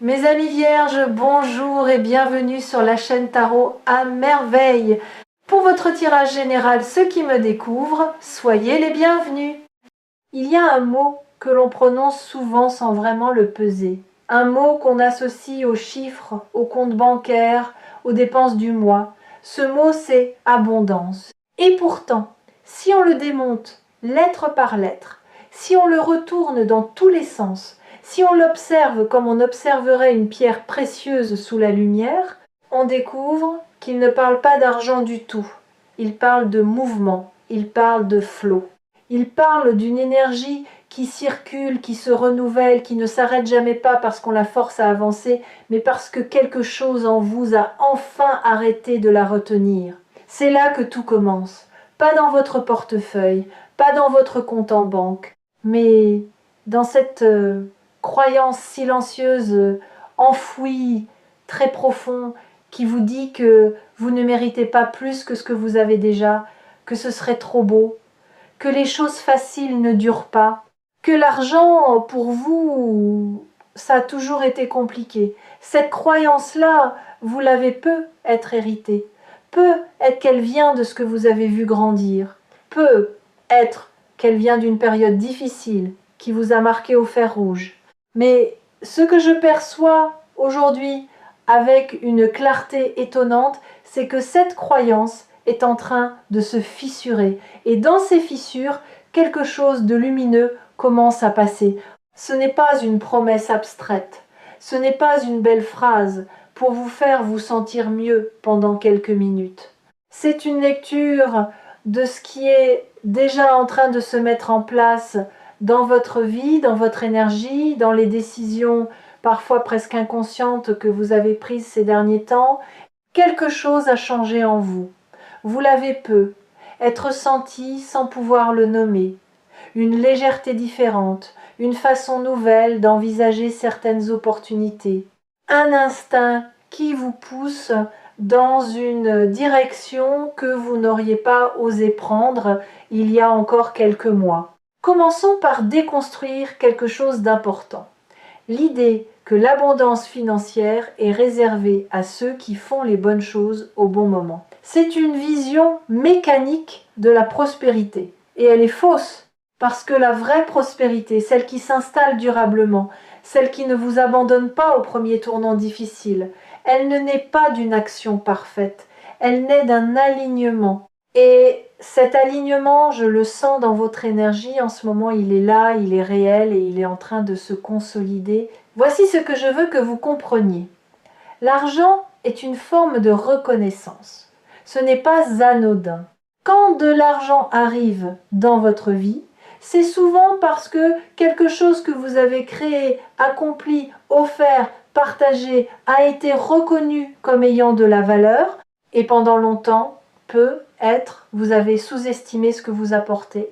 Mes amis vierges, bonjour et bienvenue sur la chaîne Tarot à merveille. Pour votre tirage général, ceux qui me découvrent, soyez les bienvenus. Il y a un mot que l'on prononce souvent sans vraiment le peser. Un mot qu'on associe aux chiffres, aux comptes bancaires, aux dépenses du mois. Ce mot, c'est abondance. Et pourtant, si on le démonte lettre par lettre, si on le retourne dans tous les sens, si on l'observe comme on observerait une pierre précieuse sous la lumière, on découvre qu'il ne parle pas d'argent du tout. Il parle de mouvement, il parle de flot. Il parle d'une énergie qui circule, qui se renouvelle, qui ne s'arrête jamais pas parce qu'on la force à avancer, mais parce que quelque chose en vous a enfin arrêté de la retenir. C'est là que tout commence. Pas dans votre portefeuille, pas dans votre compte en banque, mais dans cette croyance silencieuse, enfouie, très profond, qui vous dit que vous ne méritez pas plus que ce que vous avez déjà, que ce serait trop beau, que les choses faciles ne durent pas, que l'argent, pour vous, ça a toujours été compliqué. Cette croyance-là, vous l'avez peu être héritée, peut être qu'elle vient de ce que vous avez vu grandir, peut être qu'elle vient d'une période difficile qui vous a marqué au fer rouge. Mais ce que je perçois aujourd'hui avec une clarté étonnante, c'est que cette croyance est en train de se fissurer. Et dans ces fissures, quelque chose de lumineux commence à passer. Ce n'est pas une promesse abstraite, ce n'est pas une belle phrase pour vous faire vous sentir mieux pendant quelques minutes. C'est une lecture de ce qui est déjà en train de se mettre en place dans votre vie, dans votre énergie, dans les décisions parfois presque inconscientes que vous avez prises ces derniers temps. Quelque chose a changé en vous. Vous l'avez peu, être senti sans pouvoir le nommer. Une légèreté différente, une façon nouvelle d'envisager certaines opportunités. Un instinct qui vous pousse dans une direction que vous n'auriez pas osé prendre il y a encore quelques mois. Commençons par déconstruire quelque chose d'important. L'idée que l'abondance financière est réservée à ceux qui font les bonnes choses au bon moment. C'est une vision mécanique de la prospérité. Et elle est fausse, parce que la vraie prospérité, celle qui s'installe durablement, celle qui ne vous abandonne pas au premier tournant difficile, elle ne naît pas d'une action parfaite, elle naît d'un alignement. Et cet alignement, je le sens dans votre énergie, en ce moment il est là, il est réel et il est en train de se consolider. Voici ce que je veux que vous compreniez. L'argent est une forme de reconnaissance. Ce n'est pas anodin. Quand de l'argent arrive dans votre vie, c'est souvent parce que quelque chose que vous avez créé, accompli, offert, partagé, a été reconnu comme ayant de la valeur et pendant longtemps, vous avez sous-estimé ce que vous apportez,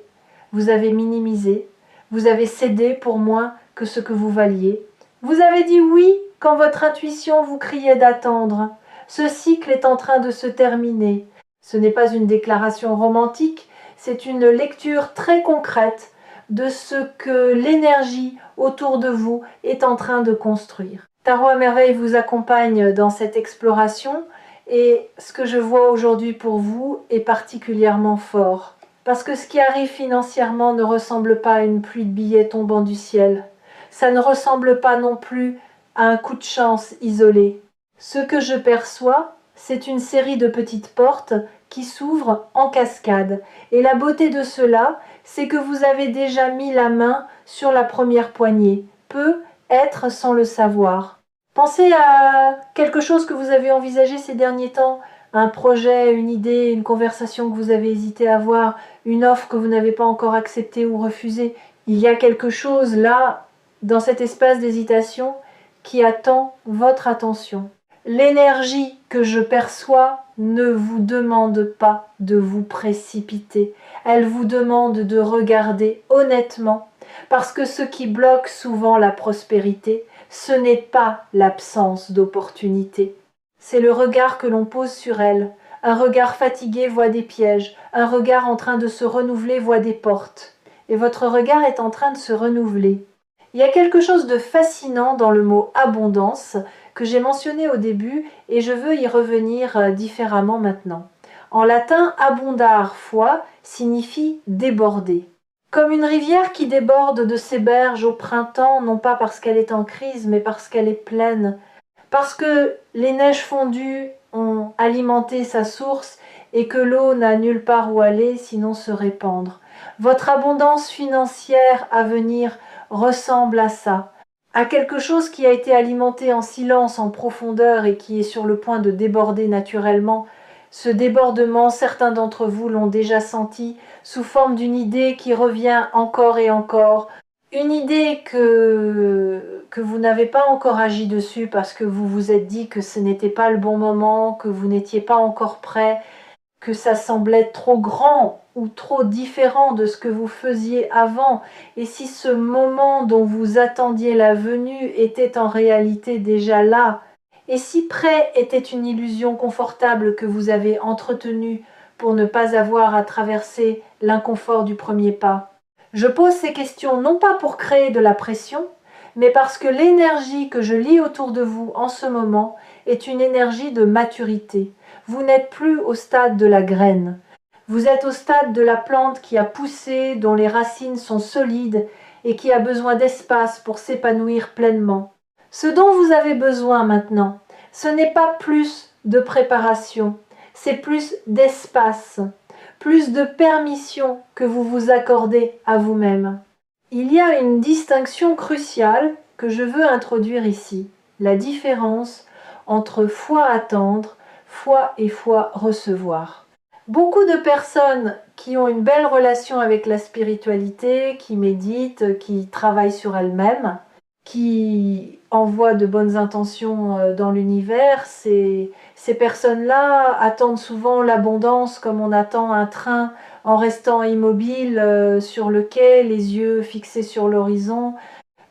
vous avez minimisé, vous avez cédé pour moins que ce que vous valiez. Vous avez dit oui quand votre intuition vous criait d'attendre. Ce cycle est en train de se terminer. Ce n'est pas une déclaration romantique, c'est une lecture très concrète de ce que l'énergie autour de vous est en train de construire. Tarot à merveille vous accompagne dans cette exploration et ce que je vois aujourd'hui pour vous est particulièrement fort. Parce que ce qui arrive financièrement ne ressemble pas à une pluie de billets tombant du ciel. Ça ne ressemble pas non plus à un coup de chance isolé. Ce que je perçois, c'est une série de petites portes qui s'ouvrent en cascade. Et la beauté de cela, c'est que vous avez déjà mis la main sur la première poignée. Peut être sans le savoir. Pensez à quelque chose que vous avez envisagé ces derniers temps, un projet, une idée, une conversation que vous avez hésité à avoir, une offre que vous n'avez pas encore acceptée ou refusée. Il y a quelque chose là, dans cet espace d'hésitation, qui attend votre attention. L'énergie que je perçois ne vous demande pas de vous précipiter. Elle vous demande de regarder honnêtement, parce que ce qui bloque souvent la prospérité, ce n'est pas l'absence d'opportunité. C'est le regard que l'on pose sur elle. Un regard fatigué voit des pièges, un regard en train de se renouveler voit des portes. Et votre regard est en train de se renouveler. Il y a quelque chose de fascinant dans le mot abondance que j'ai mentionné au début et je veux y revenir différemment maintenant. En latin, abundar foi signifie déborder. Comme une rivière qui déborde de ses berges au printemps, non pas parce qu'elle est en crise, mais parce qu'elle est pleine, parce que les neiges fondues ont alimenté sa source et que l'eau n'a nulle part où aller sinon se répandre. Votre abondance financière à venir ressemble à ça, à quelque chose qui a été alimenté en silence, en profondeur et qui est sur le point de déborder naturellement. Ce débordement, certains d'entre vous l'ont déjà senti sous forme d'une idée qui revient encore et encore, une idée que vous n'avez pas encore agi dessus parce que vous vous êtes dit que ce n'était pas le bon moment, que vous n'étiez pas encore prêt, que ça semblait trop grand ou trop différent de ce que vous faisiez avant. Et si ce moment dont vous attendiez la venue était en réalité déjà là, et si près était une illusion confortable que vous avez entretenue pour ne pas avoir à traverser l'inconfort du premier pas. Je pose ces questions non pas pour créer de la pression, mais parce que l'énergie que je lis autour de vous en ce moment est une énergie de maturité. Vous n'êtes plus au stade de la graine. Vous êtes au stade de la plante qui a poussé, dont les racines sont solides et qui a besoin d'espace pour s'épanouir pleinement. Ce dont vous avez besoin maintenant, ce n'est pas plus de préparation, c'est plus d'espace, plus de permission que vous vous accordez à vous-même. Il y a une distinction cruciale que je veux introduire ici, la différence entre foi attendre, foi et foi recevoir. Beaucoup de personnes qui ont une belle relation avec la spiritualité, qui méditent, qui travaillent sur elles-mêmes, qui envoient de bonnes intentions dans l'univers, ces personnes-là attendent souvent l'abondance comme on attend un train en restant immobile sur le quai, les yeux fixés sur l'horizon.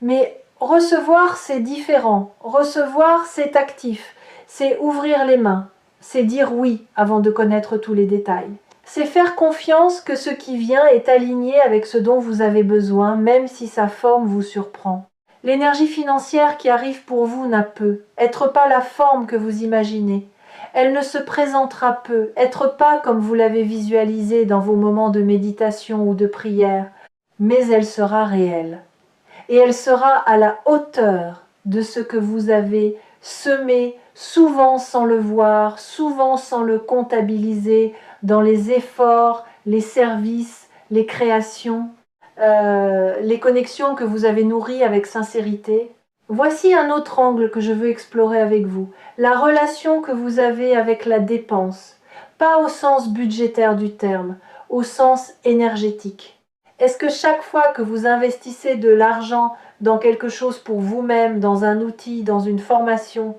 Mais recevoir, c'est différent. Recevoir, c'est actif. C'est ouvrir les mains. C'est dire oui avant de connaître tous les détails. C'est faire confiance que ce qui vient est aligné avec ce dont vous avez besoin, même si sa forme vous surprend. L'énergie financière qui arrive pour vous n'a peut être pas la forme que vous imaginez. Elle ne se présentera peu, être pas comme vous l'avez visualisé dans vos moments de méditation ou de prière, mais elle sera réelle. Et elle sera à la hauteur de ce que vous avez semé, souvent sans le voir, souvent sans le comptabiliser, dans les efforts, les services, les créations, les connexions que vous avez nourries avec sincérité. Voici un autre angle que je veux explorer avec vous, la relation que vous avez avec la dépense, pas au sens budgétaire du terme, au sens énergétique. Est-ce que chaque fois que vous investissez de l'argent dans quelque chose pour vous-même, dans un outil, dans une formation,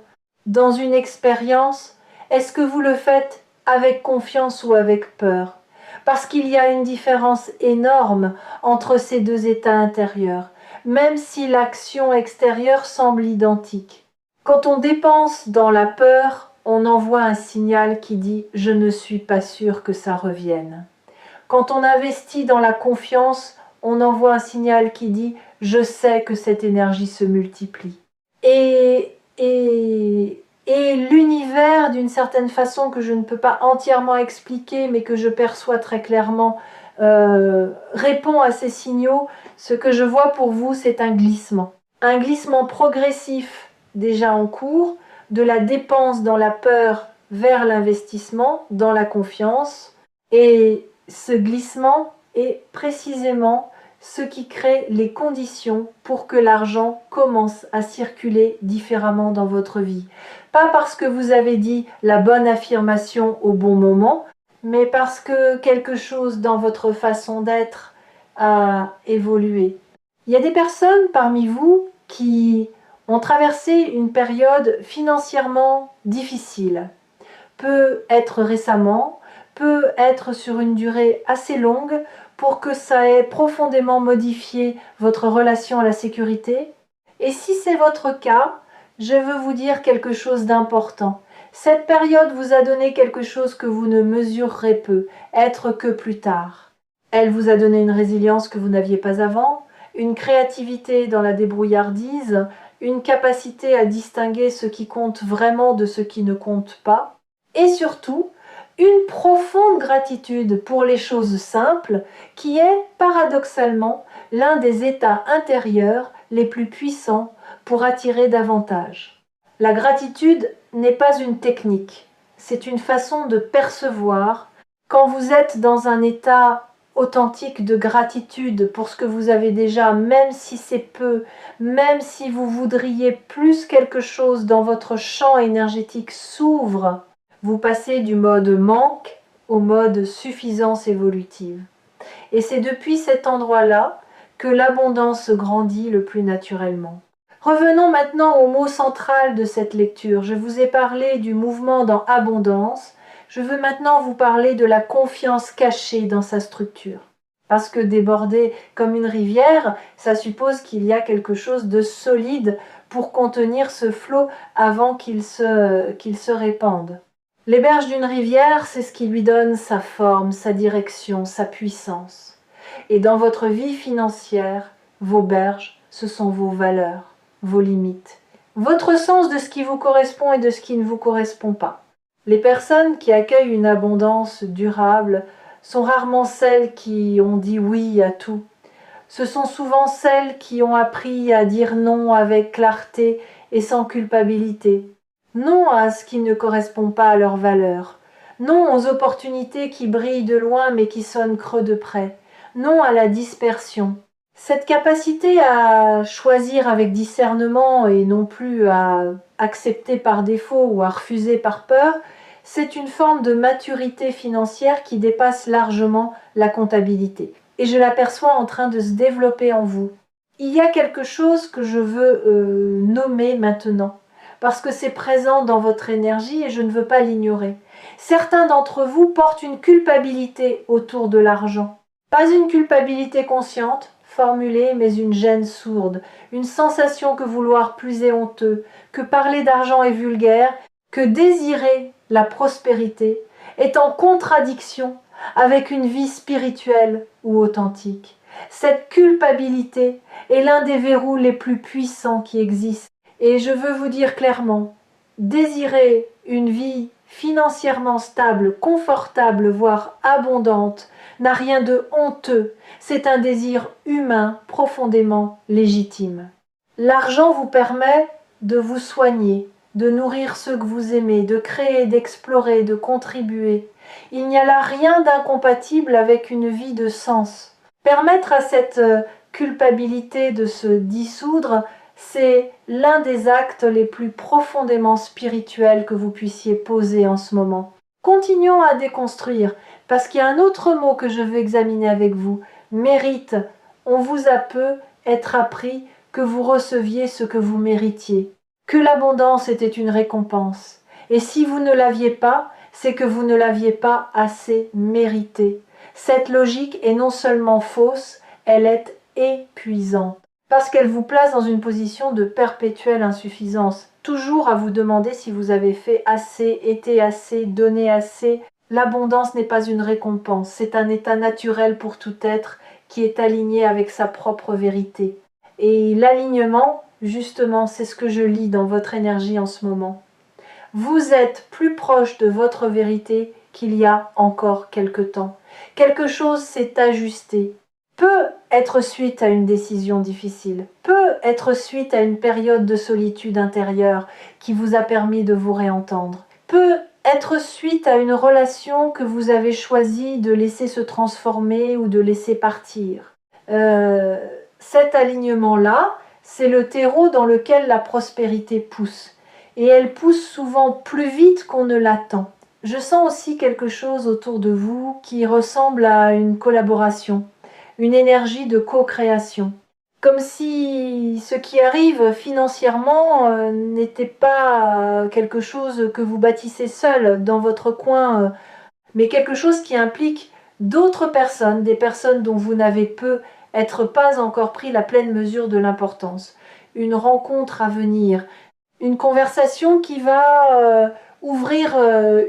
dans une expérience, est-ce que vous le faites avec confiance ou avec peur? Parce qu'il y a une différence énorme entre ces deux états intérieurs, même si l'action extérieure semble identique. Quand on dépense dans la peur, on envoie un signal qui dit « je ne suis pas sûr que ça revienne ». Quand on investit dans la confiance, on envoie un signal qui dit « je sais que cette énergie se multiplie ». Et l'univers, d'une certaine façon que je ne peux pas entièrement expliquer, mais que je perçois très clairement, répond à ces signaux. Ce que je vois pour vous, c'est un glissement progressif déjà en cours, de la dépense dans la peur vers l'investissement, dans la confiance. Et ce glissement est précisément ce qui crée les conditions pour que l'argent commence à circuler différemment dans votre vie. Pas parce que vous avez dit la bonne affirmation au bon moment, mais parce que quelque chose dans votre façon d'être a évolué. Il y a des personnes parmi vous qui ont traversé une période financièrement difficile. Peut être récemment, peut être sur une durée assez longue pour que ça ait profondément modifié votre relation à la sécurité. Et si c'est votre cas, je veux vous dire quelque chose d'important. Cette période vous a donné quelque chose que vous ne mesurerez peu, être que plus tard. Elle vous a donné une résilience que vous n'aviez pas avant, une créativité dans la débrouillardise, une capacité à distinguer ce qui compte vraiment de ce qui ne compte pas, et surtout une profonde gratitude pour les choses simples qui est paradoxalement l'un des états intérieurs les plus puissants pour attirer davantage. La gratitude n'est pas une technique, c'est une façon de percevoir quand vous êtes dans un état authentique de gratitude pour ce que vous avez déjà, même si c'est peu, même si vous voudriez plus quelque chose dans votre champ énergétique s'ouvre, vous passez du mode manque au mode suffisance évolutive. Et c'est depuis cet endroit-là que l'abondance grandit le plus naturellement. Revenons maintenant au mot central de cette lecture. Je vous ai parlé du mouvement dans abondance. Je veux maintenant vous parler de la confiance cachée dans sa structure. Parce que déborder comme une rivière, ça suppose qu'il y a quelque chose de solide pour contenir ce flot avant qu'il se répande. Les berges d'une rivière, c'est ce qui lui donne sa forme, sa direction, sa puissance. Et dans votre vie financière, vos berges, ce sont vos valeurs, vos limites, votre sens de ce qui vous correspond et de ce qui ne vous correspond pas. Les personnes qui accueillent une abondance durable sont rarement celles qui ont dit oui à tout. Ce sont souvent celles qui ont appris à dire non avec clarté et sans culpabilité. Non à ce qui ne correspond pas à leurs valeurs. Non aux opportunités qui brillent de loin mais qui sonnent creux de près. Non à la dispersion. Cette capacité à choisir avec discernement et non plus à accepter par défaut ou à refuser par peur, c'est une forme de maturité financière qui dépasse largement la comptabilité. Et je l'aperçois en train de se développer en vous. Il y a quelque chose que je veux nommer maintenant, parce que c'est présent dans votre énergie et je ne veux pas l'ignorer. Certains d'entre vous portent une culpabilité autour de l'argent. Pas une culpabilité consciente, formulée, mais une gêne sourde, une sensation que vouloir plus est honteux, que parler d'argent est vulgaire, que désirer la prospérité est en contradiction avec une vie spirituelle ou authentique. Cette culpabilité est l'un des verrous les plus puissants qui existent. Et je veux vous dire clairement, désirer une vie financièrement stable, confortable, voire abondante, n'a rien de honteux. C'est un désir humain profondément légitime. L'argent vous permet de vous soigner, de nourrir ceux que vous aimez, de créer, d'explorer, de contribuer. Il n'y a là rien d'incompatible avec une vie de sens. Permettre à cette culpabilité de se dissoudre, c'est l'un des actes les plus profondément spirituels que vous puissiez poser en ce moment. Continuons à déconstruire, parce qu'il y a un autre mot que je veux examiner avec vous. Mérite. On vous a peu être appris que vous receviez ce que vous méritiez. Que l'abondance était une récompense. Et si vous ne l'aviez pas, c'est que vous ne l'aviez pas assez mérité. Cette logique est non seulement fausse, elle est épuisante. Parce qu'elle vous place dans une position de perpétuelle insuffisance. Toujours à vous demander si vous avez fait assez, été assez, donné assez. L'abondance n'est pas une récompense, c'est un état naturel pour tout être qui est aligné avec sa propre vérité. Et l'alignement, justement, c'est ce que je lis dans votre énergie en ce moment. Vous êtes plus proche de votre vérité qu'il y a encore quelque temps. Quelque chose s'est ajusté. Peut être suite à une décision difficile, peut être suite à une période de solitude intérieure qui vous a permis de vous réentendre, peut être suite à une relation que vous avez choisi de laisser se transformer ou de laisser partir. Cet alignement-là, c'est le terreau dans lequel la prospérité pousse. Et elle pousse souvent plus vite qu'on ne l'attend. Je sens aussi quelque chose autour de vous qui ressemble à une collaboration, une énergie de co-création. Comme si ce qui arrive financièrement n'était pas quelque chose que vous bâtissez seul dans votre coin, mais quelque chose qui implique d'autres personnes, des personnes dont vous n'avez pas encore pris la pleine mesure de l'importance. Une rencontre à venir, une conversation qui va ouvrir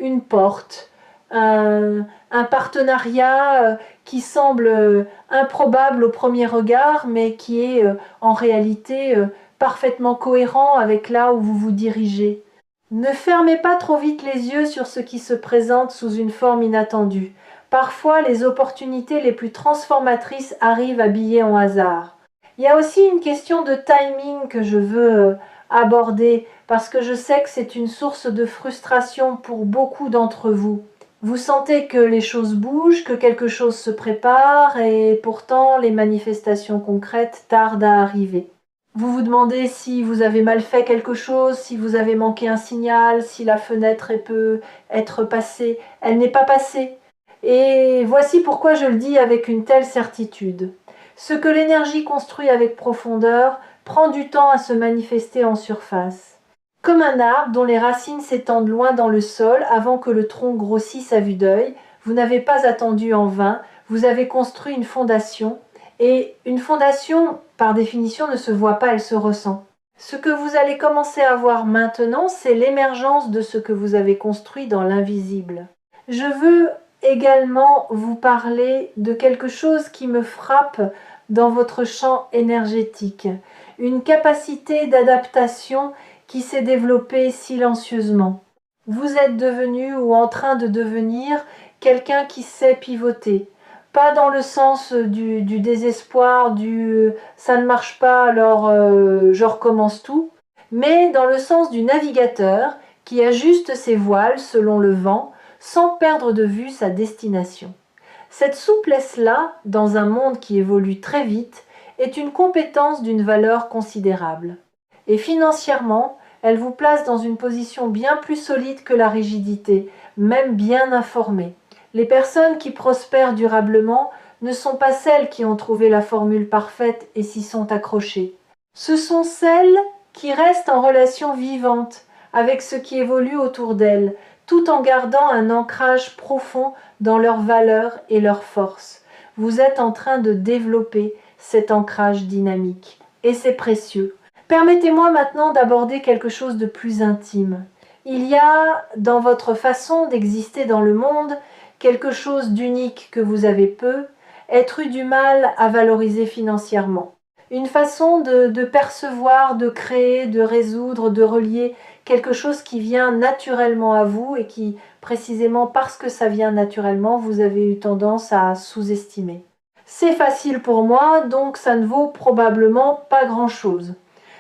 une porte, un partenariat qui semble improbable au premier regard, mais qui est en réalité parfaitement cohérent avec là où vous vous dirigez. Ne fermez pas trop vite les yeux sur ce qui se présente sous une forme inattendue. Parfois, les opportunités les plus transformatrices arrivent habillées en hasard. Il y a aussi une question de timing que je veux aborder parce que je sais que c'est une source de frustration pour beaucoup d'entre vous. Vous sentez que les choses bougent, que quelque chose se prépare et pourtant les manifestations concrètes tardent à arriver. Vous vous demandez si vous avez mal fait quelque chose, si vous avez manqué un signal, si la fenêtre peut être passée. Elle n'est pas passée. Et voici pourquoi je le dis avec une telle certitude. Ce que l'énergie construit avec profondeur prend du temps à se manifester en surface. Comme un arbre dont les racines s'étendent loin dans le sol avant que le tronc grossisse à vue d'œil, vous n'avez pas attendu en vain, vous avez construit une fondation. Et une fondation, par définition, ne se voit pas, elle se ressent. Ce que vous allez commencer à voir maintenant, c'est l'émergence de ce que vous avez construit dans l'invisible. Je veux également vous parler de quelque chose qui me frappe dans votre champ énergétique, une capacité d'adaptation qui s'est développée silencieusement. Vous êtes devenu ou en train de devenir quelqu'un qui sait pivoter. Pas dans le sens du désespoir, du ça ne marche pas alors je recommence tout, mais dans le sens du navigateur qui ajuste ses voiles selon le vent sans perdre de vue sa destination. Cette souplesse-là, dans un monde qui évolue très vite, est une compétence d'une valeur considérable. Et financièrement, elle vous place dans une position bien plus solide que la rigidité, même bien informée. Les personnes qui prospèrent durablement ne sont pas celles qui ont trouvé la formule parfaite et s'y sont accrochées. Ce sont celles qui restent en relation vivante avec ce qui évolue autour d'elles, tout en gardant un ancrage profond dans leurs valeurs et leurs forces. Vous êtes en train de développer cet ancrage dynamique, et c'est précieux. Permettez-moi maintenant d'aborder quelque chose de plus intime. Il y a, dans votre façon d'exister dans le monde, quelque chose d'unique que vous avez peu, être eu du mal à valoriser financièrement. Une façon de percevoir, de créer, de résoudre, de relier quelque chose qui vient naturellement à vous et qui, précisément parce que ça vient naturellement, vous avez eu tendance à sous-estimer. C'est facile pour moi, donc ça ne vaut probablement pas grand-chose.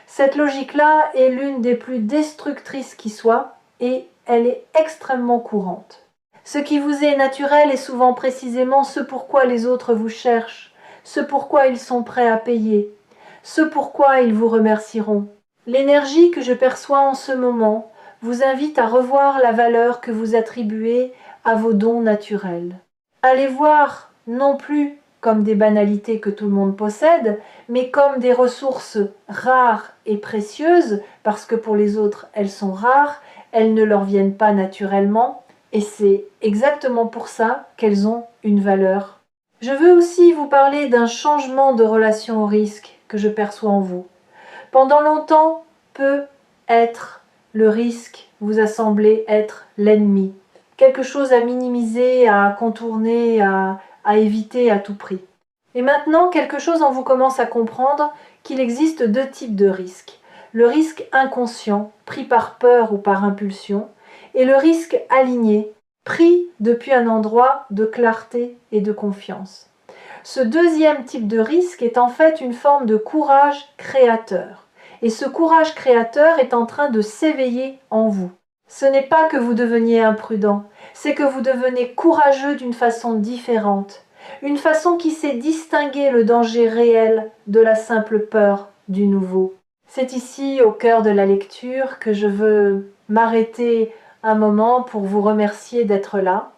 Cette logique-là est l'une des plus destructrices qui soit et elle est extrêmement courante. Ce qui vous est naturel est souvent précisément ce pourquoi les autres vous cherchent, ce pourquoi ils sont prêts à payer, ce pourquoi ils vous remercieront. L'énergie que je perçois en ce moment vous invite à revoir la valeur que vous attribuez à vos dons naturels. À les voir non plus comme des banalités que tout le monde possède, mais comme des ressources rares et précieuses, parce que pour les autres elles sont rares, elles ne leur viennent pas naturellement, et c'est exactement pour ça qu'elles ont une valeur. Je veux aussi vous parler d'un changement de relation au risque que je perçois en vous. Pendant longtemps, peut-être le risque vous a semblé être l'ennemi, quelque chose à minimiser, à contourner, à éviter à tout prix. Et maintenant, quelque chose en vous commence à comprendre qu'il existe deux types de risques. Le risque inconscient, pris par peur ou par impulsion, et le risque aligné, pris depuis un endroit de clarté et de confiance. Ce deuxième type de risque est en fait une forme de courage créateur. Et ce courage créateur est en train de s'éveiller en vous. Ce n'est pas que vous deveniez imprudent, c'est que vous devenez courageux d'une façon différente. Une façon qui sait distinguer le danger réel de la simple peur du nouveau. C'est ici, au cœur de la lecture, que je veux m'arrêter un moment pour vous remercier d'être là.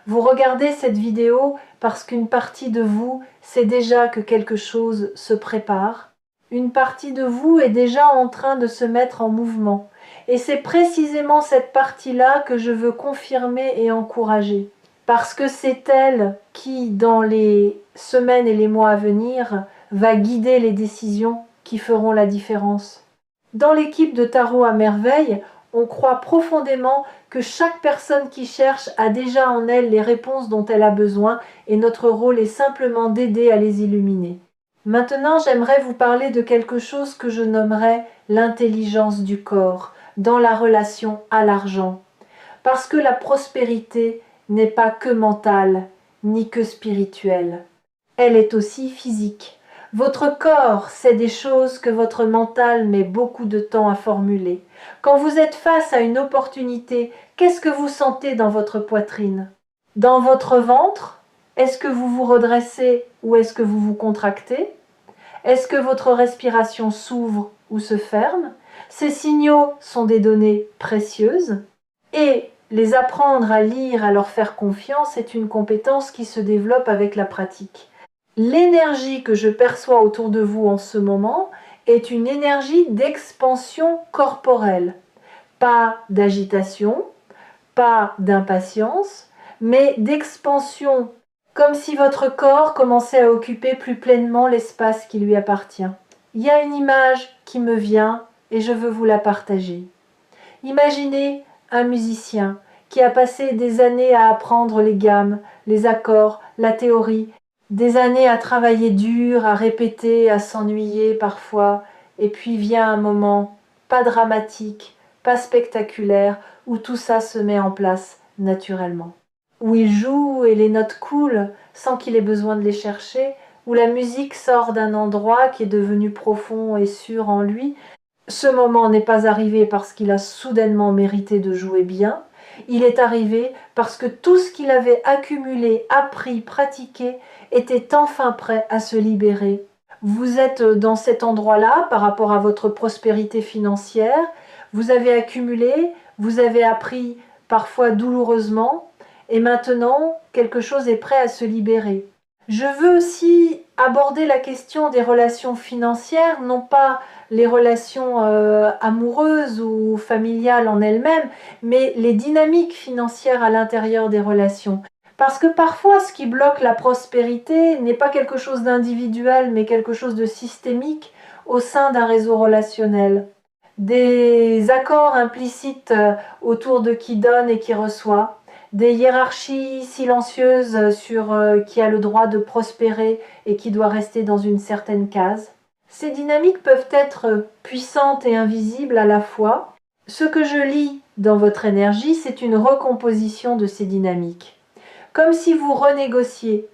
Vous regardez cette vidéo parce qu'une partie de vous sait déjà que quelque chose se prépare. Une partie de vous est déjà en train de se mettre en mouvement. Et c'est précisément cette partie-là que je veux confirmer et encourager. Parce que c'est elle qui, dans les semaines et les mois à venir, va guider les décisions qui feront la différence. Dans l'équipe de Tarot à Merveille, On croit profondément que chaque personne qui cherche a déjà en elle les réponses dont elle a besoin et notre rôle est simplement d'aider à les illuminer. Maintenant, j'aimerais vous parler de quelque chose que je nommerais l'intelligence du corps dans la relation à l'argent. Parce que la prospérité n'est pas que mentale, ni que spirituelle. Elle est aussi physique. Votre corps sait des choses que votre mental met beaucoup de temps à formuler. Quand vous êtes face à une opportunité, qu'est-ce que vous sentez dans votre poitrine? Dans votre ventre? Est-ce que vous vous redressez ou est-ce que vous vous contractez? Est-ce que votre respiration s'ouvre ou se ferme? Ces signaux sont des données précieuses et les apprendre à lire, à leur faire confiance est une compétence qui se développe avec la pratique. L'énergie que je perçois autour de vous en ce moment est une énergie d'expansion corporelle. Pas d'agitation, pas d'impatience, mais d'expansion, comme si votre corps commençait à occuper plus pleinement l'espace qui lui appartient. Il y a une image qui me vient et je veux vous la partager. Imaginez un musicien qui a passé des années à apprendre les gammes, les accords, la théorie, des années à travailler dur, à répéter, à s'ennuyer parfois, et puis vient un moment pas dramatique, pas spectaculaire, où tout ça se met en place naturellement. Où il joue et les notes coulent sans qu'il ait besoin de les chercher, où la musique sort d'un endroit qui est devenu profond et sûr en lui. Ce moment n'est pas arrivé parce qu'il a soudainement mérité de jouer bien, il est arrivé parce que tout ce qu'il avait accumulé, appris, pratiqué était enfin prêt à se libérer. Vous êtes dans cet endroit-là par rapport à votre prospérité financière, vous avez accumulé, vous avez appris parfois douloureusement, et maintenant quelque chose est prêt à se libérer. Je veux aussi aborder la question des relations financières, non pas les relations amoureuses ou familiales en elles-mêmes, mais les dynamiques financières à l'intérieur des relations. Parce que parfois, ce qui bloque la prospérité n'est pas quelque chose d'individuel, mais quelque chose de systémique au sein d'un réseau relationnel. Des accords implicites autour de qui donne et qui reçoit, des hiérarchies silencieuses sur qui a le droit de prospérer et qui doit rester dans une certaine case. Ces dynamiques peuvent être puissantes et invisibles à la fois. Ce que je lis dans votre énergie, c'est une recomposition de ces dynamiques. Comme si vous renégociez,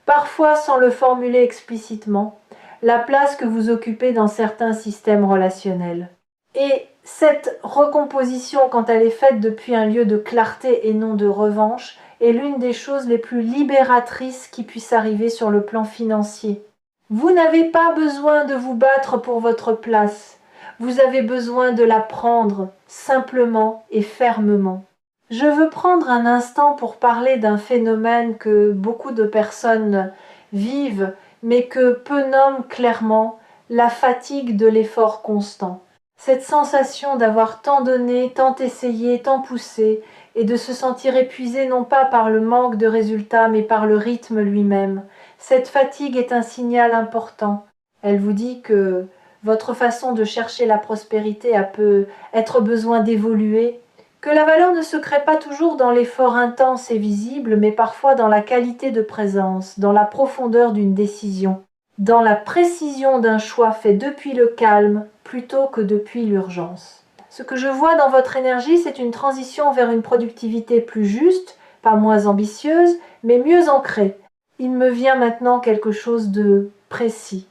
parfois sans le formuler explicitement, la place que vous occupez dans certains systèmes relationnels. Et cette recomposition, quand elle est faite depuis un lieu de clarté et non de revanche, est l'une des choses les plus libératrices qui puissent arriver sur le plan financier. Vous n'avez pas besoin de vous battre pour votre place. Vous avez besoin de la prendre simplement et fermement. Je veux prendre un instant pour parler d'un phénomène que beaucoup de personnes vivent, mais que peu nomment clairement la fatigue de l'effort constant. Cette sensation d'avoir tant donné, tant essayé, tant poussé, et de se sentir épuisé non pas par le manque de résultats, mais par le rythme lui-même. Cette fatigue est un signal important. Elle vous dit que votre façon de chercher la prospérité a peut être besoin d'évoluer, que la valeur ne se crée pas toujours dans l'effort intense et visible, mais parfois dans la qualité de présence, dans la profondeur d'une décision, dans la précision d'un choix fait depuis le calme plutôt que depuis l'urgence. Ce que je vois dans votre énergie, c'est une transition vers une productivité plus juste, pas moins ambitieuse, mais mieux ancrée. Il me vient maintenant quelque chose de précis,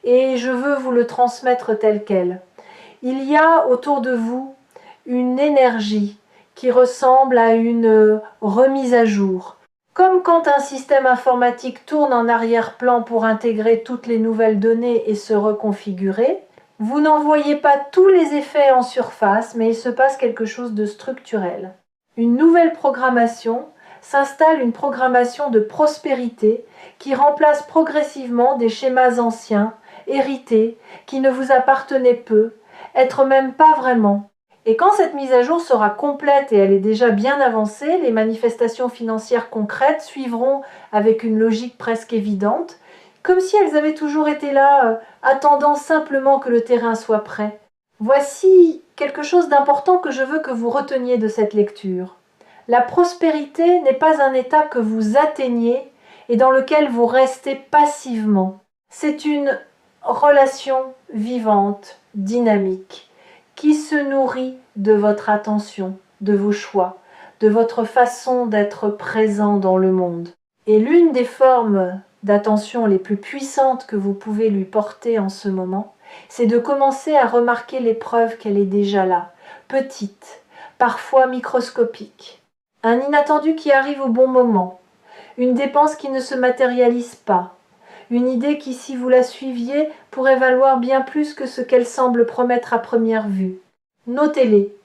et je veux vous le transmettre tel quel. Il y a autour de vous une énergie qui ressemble à une remise à jour. Comme quand un système informatique tourne en arrière-plan pour intégrer toutes les nouvelles données et se reconfigurer, vous n'en voyez pas tous les effets en surface, mais il se passe quelque chose de structurel. Une nouvelle programmation s'installe, une programmation de prospérité qui remplace progressivement des schémas anciens, hérités, qui ne vous appartenaient peu, être même pas vraiment. Et quand cette mise à jour sera complète et elle est déjà bien avancée, les manifestations financières concrètes suivront avec une logique presque évidente, comme si elles avaient toujours été là, attendant simplement que le terrain soit prêt. Voici quelque chose d'important que je veux que vous reteniez de cette lecture. La prospérité n'est pas un état que vous atteignez et dans lequel vous restez passivement. C'est une relation vivante, dynamique, qui se nourrit de votre attention, de vos choix, de votre façon d'être présent dans le monde. Et l'une des formes d'attention les plus puissantes que vous pouvez lui porter en ce moment, c'est de commencer à remarquer les preuves qu'elle est déjà là, petite, parfois microscopique. Un inattendu qui arrive au bon moment, une dépense qui ne se matérialise pas, une idée qui, si vous la suiviez, pourrait valoir bien plus que ce qu'elle semble promettre à première vue. Notez-les,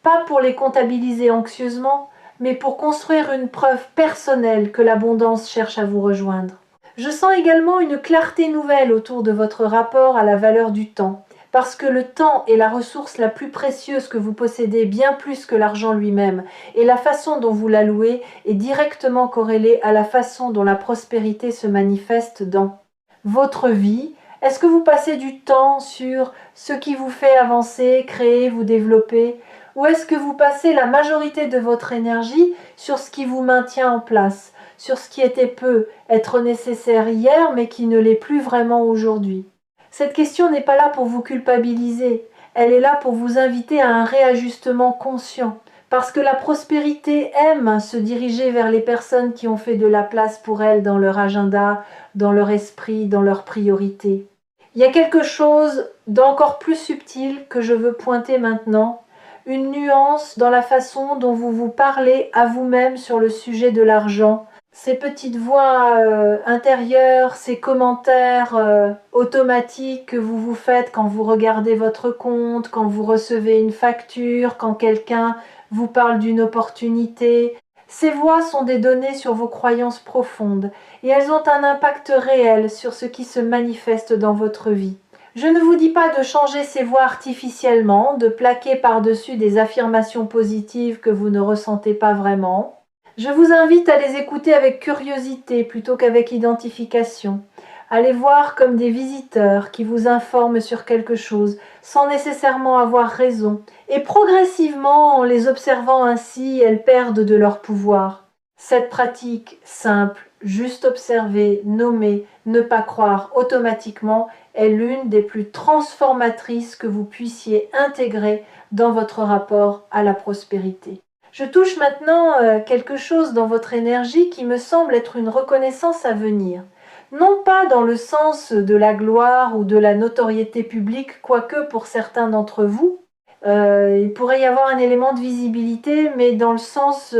pas pour les comptabiliser anxieusement, mais pour construire une preuve personnelle que l'abondance cherche à vous rejoindre. Je sens également une clarté nouvelle autour de votre rapport à la valeur du temps, parce que le temps est la ressource la plus précieuse que vous possédez, bien plus que l'argent lui-même, et la façon dont vous l'allouez est directement corrélée à la façon dont la prospérité se manifeste dans votre vie. Est-ce que vous passez du temps sur ce qui vous fait avancer, créer, vous développer, ou est-ce que vous passez la majorité de votre énergie sur ce qui vous maintient en place, sur ce qui peut être nécessaire hier mais qui ne l'est plus vraiment aujourd'hui? Cette question n'est pas là pour vous culpabiliser, elle est là pour vous inviter à un réajustement conscient, parce que la prospérité aime se diriger vers les personnes qui ont fait de la place pour elle dans leur agenda, dans leur esprit, dans leurs priorités. Il y a quelque chose d'encore plus subtil que je veux pointer maintenant, une nuance dans la façon dont vous vous parlez à vous-même sur le sujet de l'argent. Ces petites voix intérieures, ces commentaires automatiques que vous vous faites quand vous regardez votre compte, quand vous recevez une facture, quand quelqu'un vous parle d'une opportunité. Ces voix sont des données sur vos croyances profondes et elles ont un impact réel sur ce qui se manifeste dans votre vie. Je ne vous dis pas de changer ces voix artificiellement, de plaquer par-dessus des affirmations positives que vous ne ressentez pas vraiment. Je vous invite à les écouter avec curiosité plutôt qu'avec identification, à les voir comme des visiteurs qui vous informent sur quelque chose sans nécessairement avoir raison, et progressivement, en les observant ainsi, elles perdent de leur pouvoir. Cette pratique simple, juste observer, nommer, ne pas croire automatiquement, est l'une des plus transformatrices que vous puissiez intégrer dans votre rapport à la prospérité. Je touche maintenant quelque chose dans votre énergie qui me semble être une reconnaissance à venir. Non pas dans le sens de la gloire ou de la notoriété publique, quoique pour certains d'entre vous, il pourrait y avoir un élément de visibilité, mais dans le sens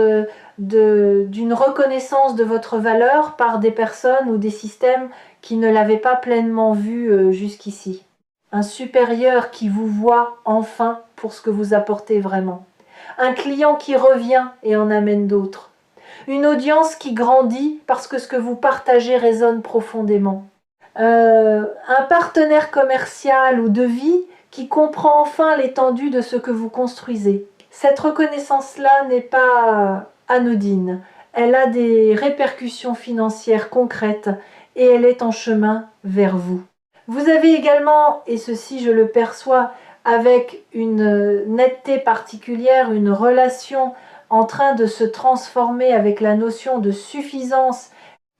d'une reconnaissance de votre valeur par des personnes ou des systèmes qui ne l'avaient pas pleinement vu jusqu'ici. Un supérieur qui vous voit enfin pour ce que vous apportez vraiment. Un client qui revient et en amène d'autres. Une audience qui grandit parce que ce que vous partagez résonne profondément. Un partenaire commercial ou de vie qui comprend enfin l'étendue de ce que vous construisez. Cette reconnaissance-là n'est pas anodine. Elle a des répercussions financières concrètes et elle est en chemin vers vous. Vous avez également, et ceci je le perçois, avec une netteté particulière, une relation en train de se transformer avec la notion de suffisance,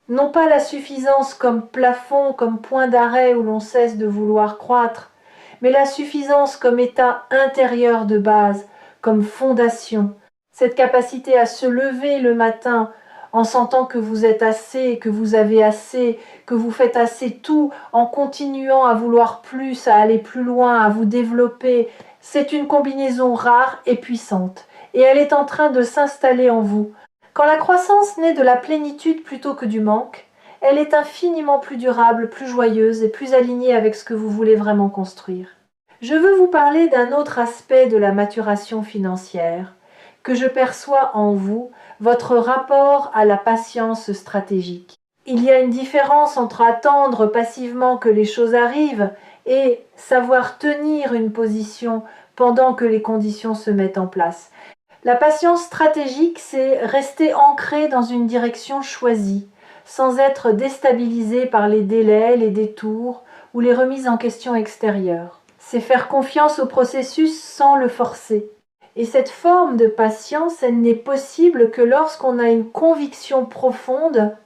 non pas la suffisance comme plafond, comme point d'arrêt où l'on cesse de vouloir croître, mais la suffisance comme état intérieur de base, comme fondation, cette capacité à se lever le matin en sentant que vous êtes assez, que vous avez assez, que vous faites assez tout, en continuant à vouloir plus, à aller plus loin, à vous développer. C'est une combinaison rare et puissante, et elle est en train de s'installer en vous. Quand la croissance naît de la plénitude plutôt que du manque, elle est infiniment plus durable, plus joyeuse et plus alignée avec ce que vous voulez vraiment construire. Je veux vous parler d'un autre aspect de la maturation financière que je perçois en vous, votre rapport à la patience stratégique. Il y a une différence entre attendre passivement que les choses arrivent et savoir tenir une position pendant que les conditions se mettent en place. La patience stratégique, c'est rester ancré dans une direction choisie, sans être déstabilisé par les délais, les détours ou les remises en question extérieures. C'est faire confiance au processus sans le forcer. Et cette forme de patience, elle n'est possible que lorsqu'on a une conviction profonde,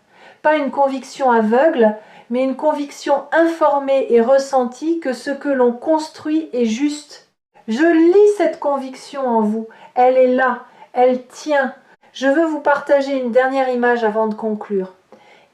pas une conviction aveugle, mais une conviction informée et ressentie que ce que l'on construit est juste. Je lis cette conviction en vous, elle est là, elle tient. Je veux vous partager une dernière image avant de conclure.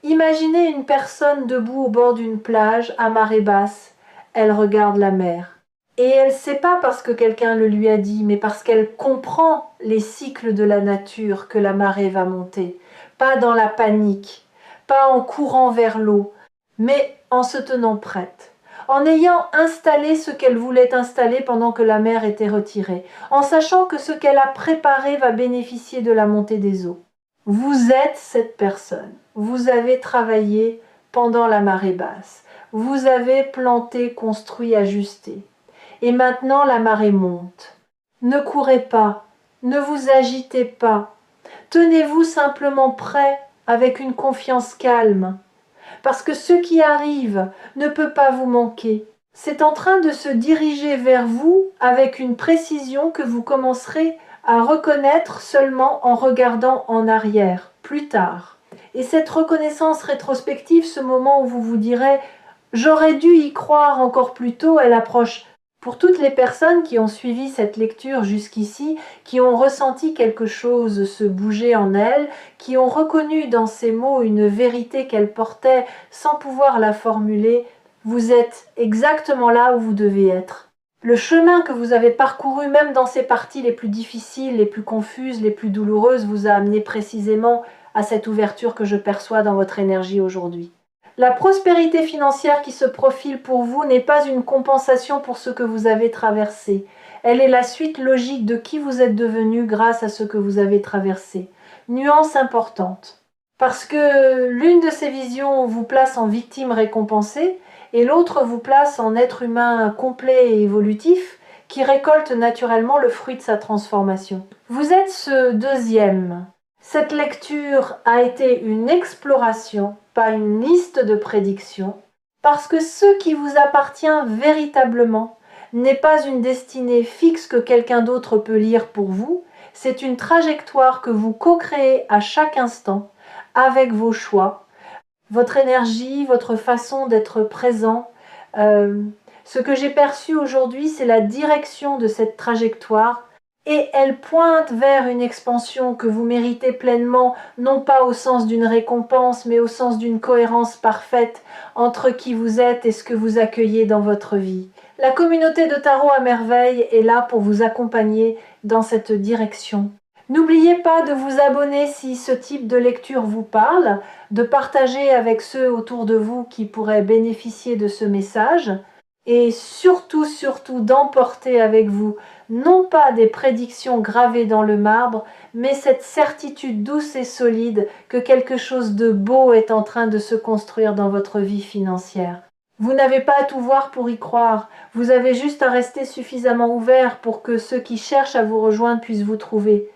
Imaginez une personne debout au bord d'une plage à marée basse. Elle regarde la mer. Et elle ne sait pas parce que quelqu'un le lui a dit, mais parce qu'elle comprend les cycles de la nature que la marée va monter. Pas dans la panique, pas en courant vers l'eau, mais en se tenant prête, en ayant installé ce qu'elle voulait installer pendant que la mer était retirée, en sachant que ce qu'elle a préparé va bénéficier de la montée des eaux. Vous êtes cette personne. Vous avez travaillé pendant la marée basse. Vous avez planté, construit, ajusté. Et maintenant la marée monte. Ne courez pas, ne vous agitez pas. Tenez-vous simplement prêt avec une confiance calme. Parce que ce qui arrive ne peut pas vous manquer. C'est en train de se diriger vers vous avec une précision que vous commencerez à reconnaître seulement en regardant en arrière, plus tard. Et cette reconnaissance rétrospective, ce moment où vous vous direz « j'aurais dû y croire encore plus tôt », elle approche. Pour toutes les personnes qui ont suivi cette lecture jusqu'ici, qui ont ressenti quelque chose se bouger en elles, qui ont reconnu dans ces mots une vérité qu'elle portait sans pouvoir la formuler, vous êtes exactement là où vous devez être. Le chemin que vous avez parcouru, même dans ces parties les plus difficiles, les plus confuses, les plus douloureuses, vous a amené précisément à cette ouverture que je perçois dans votre énergie aujourd'hui. La prospérité financière qui se profile pour vous n'est pas une compensation pour ce que vous avez traversé. Elle est la suite logique de qui vous êtes devenu grâce à ce que vous avez traversé. Nuance importante. Parce que l'une de ces visions vous place en victime récompensée et l'autre vous place en être humain complet et évolutif qui récolte naturellement le fruit de sa transformation. Vous êtes ce deuxième. Cette lecture a été une exploration, pas une liste de prédictions, parce que ce qui vous appartient véritablement n'est pas une destinée fixe que quelqu'un d'autre peut lire pour vous, c'est une trajectoire que vous co-créez à chaque instant avec vos choix, votre énergie, votre façon d'être présent. Ce que j'ai perçu aujourd'hui, c'est la direction de cette trajectoire et elle pointe vers une expansion que vous méritez pleinement, non pas au sens d'une récompense, mais au sens d'une cohérence parfaite entre qui vous êtes et ce que vous accueillez dans votre vie. La communauté de Tarot à Merveille est là pour vous accompagner dans cette direction. N'oubliez pas de vous abonner si ce type de lecture vous parle, de partager avec ceux autour de vous qui pourraient bénéficier de ce message et surtout d'emporter avec vous non pas des prédictions gravées dans le marbre, mais cette certitude douce et solide que quelque chose de beau est en train de se construire dans votre vie financière. Vous n'avez pas à tout voir pour y croire, vous avez juste à rester suffisamment ouvert pour que ceux qui cherchent à vous rejoindre puissent vous trouver.